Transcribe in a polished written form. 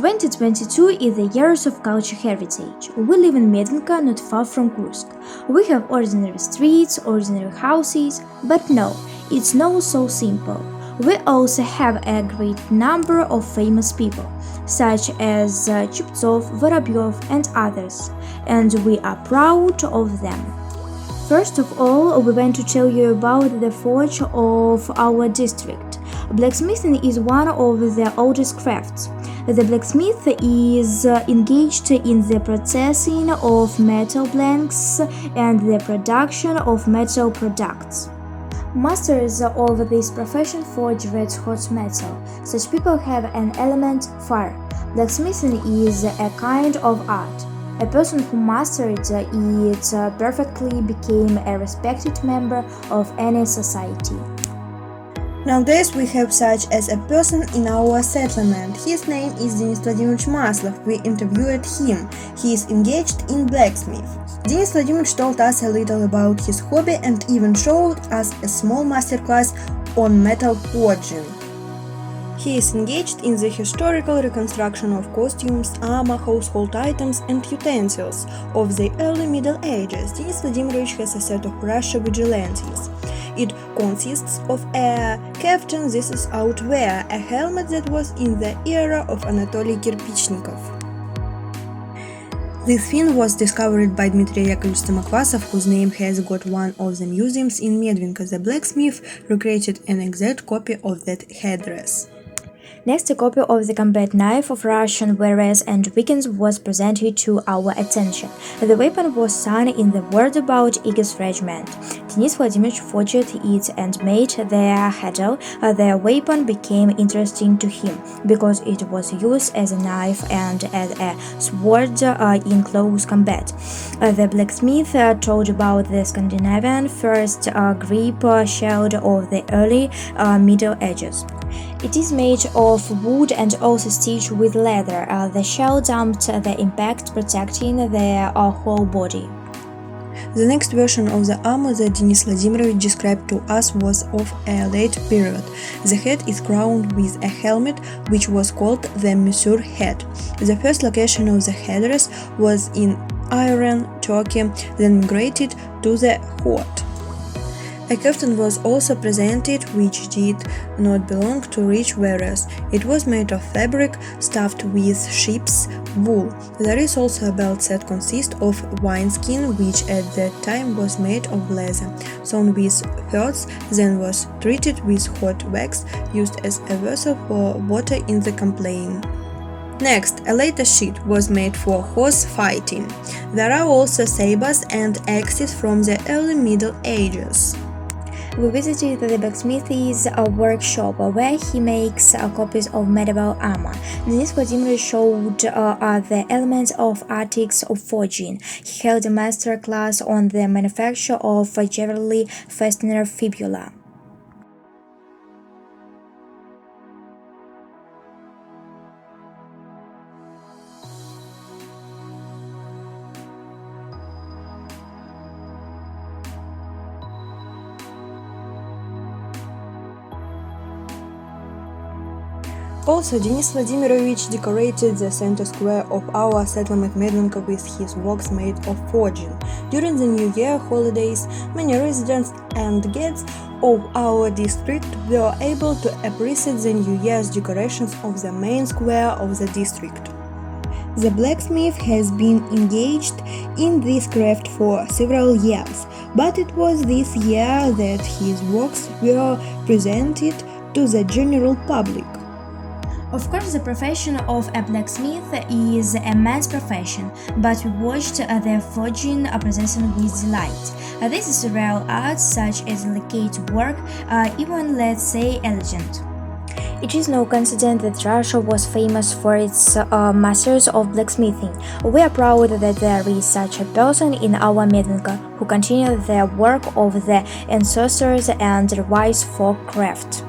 2022 is the years of culture heritage. We live in Medvenka, not far from Kursk. We have ordinary streets, ordinary houses, but no, it's not so simple. We also have a great number of famous people, such as Chuptsov, Vorobyov and others, and we are proud of them. First of all, we want to tell you about the forge of our district. Blacksmithing is one of the oldest crafts. The blacksmith is engaged in the processing of metal blanks and the production of metal products. Masters of this profession forge red-hot metal. Such people have an element fire. Blacksmithing is a kind of art. A person who mastered it perfectly became a respected member of any society. Nowadays we have such as a person in our settlement. His name is Denis Vladimirovich Maslov. We interviewed him. He is engaged in blacksmith. Denis Vladimirovich told us a little about his hobby and even showed us a small masterclass on metal forging. He is engaged in the historical reconstruction of costumes, armor, household items and utensils of the early Middle Ages. Denis Vladimirovich has a set of Russian vigilantes. It consists of a kaftan, this is outwear, a helmet that was in the era of Anatoly Kirpichnikov. This fin was discovered by Dmitry Yakovlevich Samokhvasov, whose name has got one of the museums in Medvenka. The blacksmith recreated an exact copy of that headdress. Next, a copy of the combat knife of Russian warriors and Vikings was presented to our attention. The weapon was sung in the word about Igor's regiment. Denis Vladimirovich forged it and made their handle. Their weapon became interesting to him because it was used as a knife and as a sword in close combat. The blacksmith told about the Scandinavian first grip shield of the early Middle Ages. It is made of wood and also stitched with leather. The shell dumped the impact, protecting the whole body. The next version of the armor that Denis Vladimirovich described to us was of a late period. The head is crowned with a helmet which was called the Monsieur head. The first location of the headdress was in Iran, Turkey, then migrated to the Hot. A kaftan was also presented which did not belong to rich wearers. It was made of fabric stuffed with sheep's wool. There is also a belt that consists of wineskin, which at that time was made of leather, sewn with threads, then was treated with hot wax used as a vessel for water in the campaign. Next, a later sheet was made for horse fighting. There are also sabers and axes from the early Middle Ages. We visited the blacksmith's workshop where he makes copies of medieval armor. Denis Vladimirovich showed the elements of artics of forging. He held a master class on the manufacture of jewelry fastener fibula. Also, Denis Vladimirovich decorated the center square of our settlement Medvenka with his works made of forging. During the New Year holidays, many residents and guests of our district were able to appreciate the New Year's decorations of the main square of the district. The blacksmith has been engaged in this craft for several years, but it was this year that his works were presented to the general public. Of course, the profession of a blacksmith is a man's profession, but we watched the forging processing with delight. This is a real art, such as delicate work, even let's say elegant. It is no coincidence that Russia was famous for its masters of blacksmithing. We are proud that there is such a person in our Medvenka who continued the work of the ancestors and revives folk craft.